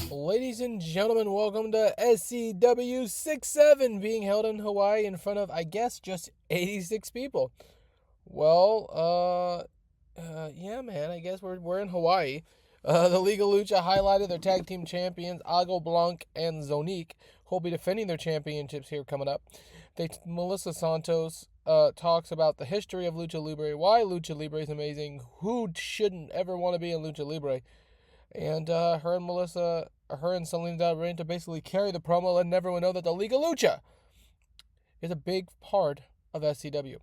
Ladies and gentlemen, welcome to SCW67 being held in Hawaii in front of, I guess, just 86 people. Well, yeah, man, I guess we're in Hawaii. The Liga Lucha highlighted their tag team champions, Ago Blanc and Zonique, who will be defending their championships here coming up. Melissa Santos talks about the history of Lucha Libre, why Lucha Libre is amazing, who shouldn't ever want to be in Lucha Libre. And her and Selena Del Rey to basically carry the promo, letting everyone know that the Liga Lucha is a big part of SCW.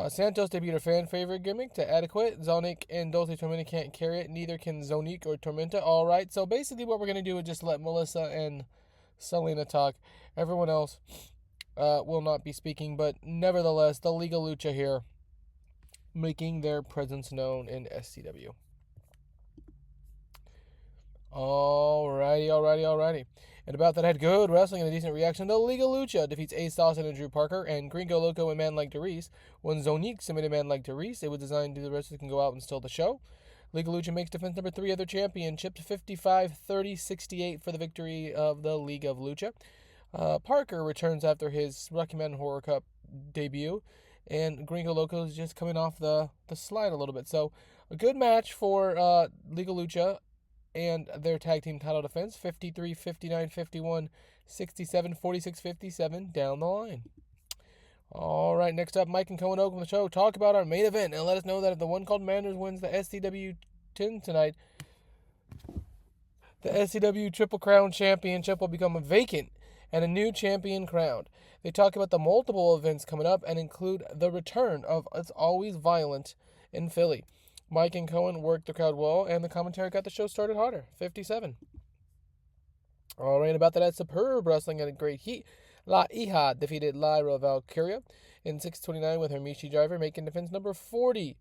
Santos debuted her fan favorite gimmick to Adequate. Zonique and Dulce Tormenta can't carry it. Neither can Zonique or Tormenta. All right, so basically what we're going to do is just let Melissa and Selena talk. Everyone else will not be speaking, but nevertheless, the Liga Lucha here making their presence known in SCW. Alrighty. And about that had good wrestling and a decent reaction. The Liga Lucha defeats Ace Dawson and Drew Parker, and Gringo Loco and Man Like Darius. When Zonique submitted Man Like Darius, it was designed to the wrestlers can go out and steal the show. Liga Lucha makes defense number 3 of their championship, 55-30-68 for the victory of the League of Lucha. Parker returns after his Rocky Mountain Horror Cup debut, and Gringo Loco is just coming off the slide a little bit. So, a good match for Liga Lucha and their tag team title defense, 53, 59, 51, 67, 46, 57, down the line. All right, next up, Mike and Cohen open the show. Talk about our main event and let us know that if the one called Manders wins the SCW 10 tonight, the SCW Triple Crown Championship will become vacant and a new champion crowned. They talk about the multiple events coming up and include the return of It's Always Violent in Philly. Mike and Cohen worked the crowd well, and the commentary got the show started harder. 57. All right, about that, at superb wrestling and a great heat. La Hija defeated Lyra Valkyria in 6:29 with her Mishi driver, making defense number 40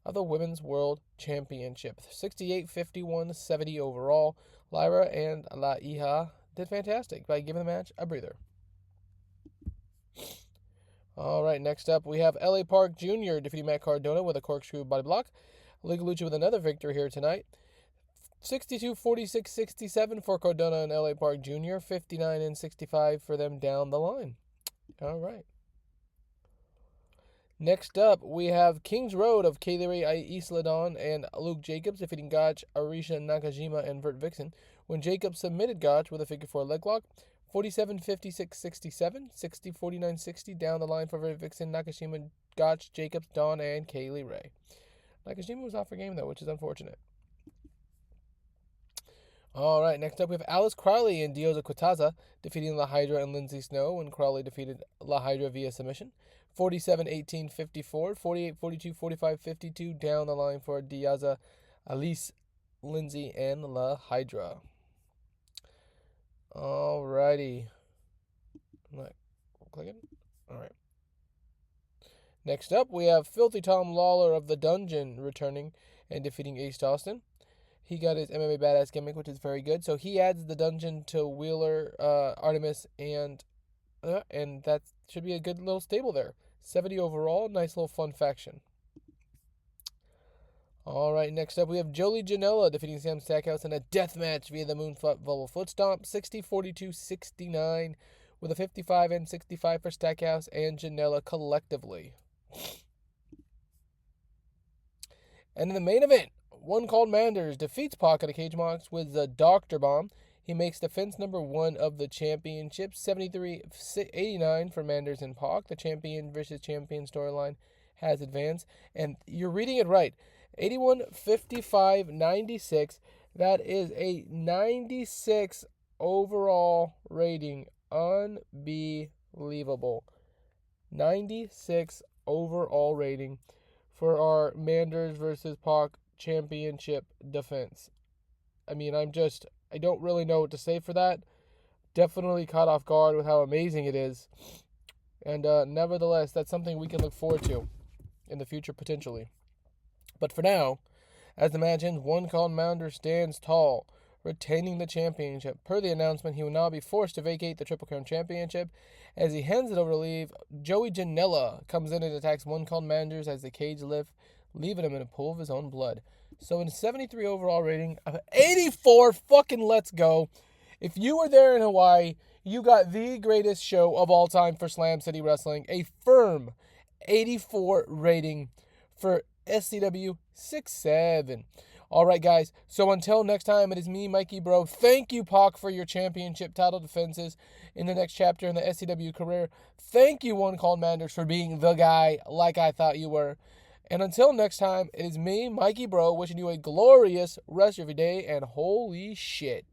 of the Women's World Championship. 68, 51, 70 overall. Lyra and La Hija did fantastic by giving the match a breather. All right, next up, we have L.A. Park Jr. defeating Matt Cardona with a corkscrew body block. Liga Lucha with another victory here tonight. 62, 46, 67 for Cardona and L.A. Park Jr. 59 and 65 for them down the line. All right. Next up, we have Kings Road of Kaylee Isla Dawn and Luke Jacobs defeating Gotch, Arisha Nakajima, and Vert Vixen. When Jacobs submitted Gotch with a figure 4 leg lock, 47, 56, 67, 60, 49, 60 down the line for Vert Vixen, Nakashima, Gotch, Jacobs, Dawn, and Kaylee Ray. Nakajima was off her game, though, which is unfortunate. All right, next up we have Alice Crowley and Diosa Quataza defeating La Hydra and Lindsay Snow when Crowley defeated La Hydra via submission. 47, 18, 54, 48, 42, 45, 52 down the line for Diosa, Alice, Lindsay, and La Hydra. All righty. Clicking. All right. Next up, we have Filthy Tom Lawler of the Dungeon returning and defeating Ace Dawson. He got his MMA Badass gimmick, which is very good. So he adds the Dungeon to Wheeler, Artemis, and that should be a good little stable there. 70 overall, nice little fun faction. All right, next up we have Jolie Janela defeating Sam Stackhouse in a death match via the Moonflip Volvo Foot Stomp. 60, 42, 69 with a 55 and 65 for Stackhouse and Janela collectively. And in the main event, one called Manders defeats Pac at a cage match with the Dr. Bomb. He makes defense number 1 of the championship, 73-89 for Manders and Pac. The champion versus champion storyline has advanced. And you're reading it right. 81-55-96. That is a 96 overall rating. Unbelievable. 96 overall rating for our Manders versus Pac championship defense. I mean, I don't really know what to say for that. Definitely caught off guard with how amazing it is. And nevertheless, that's something we can look forward to in the future potentially. But for now, as the match ends, One Called Mounder stands tall, retaining the championship. Per the announcement, he will now be forced to vacate the Triple Crown Championship. As he hands it over to leave, Joey Janela comes in and attacks One Called Manders as the cage lifts, leaving him in a pool of his own blood. So in 73 overall rating, 84 fucking let's go. If you were there in Hawaii, you got the greatest show of all time for Slam City Wrestling. A firm 84 rating for SCW 67. All right, guys. So until next time, it is me, Mikey Bro. Thank you, Pac, for your championship title defenses in the next chapter in the SCW career. Thank you, One Called Manders, for being the guy like I thought you were. And until next time, it is me, Mikey Bro, wishing you a glorious rest of your day, and holy shit.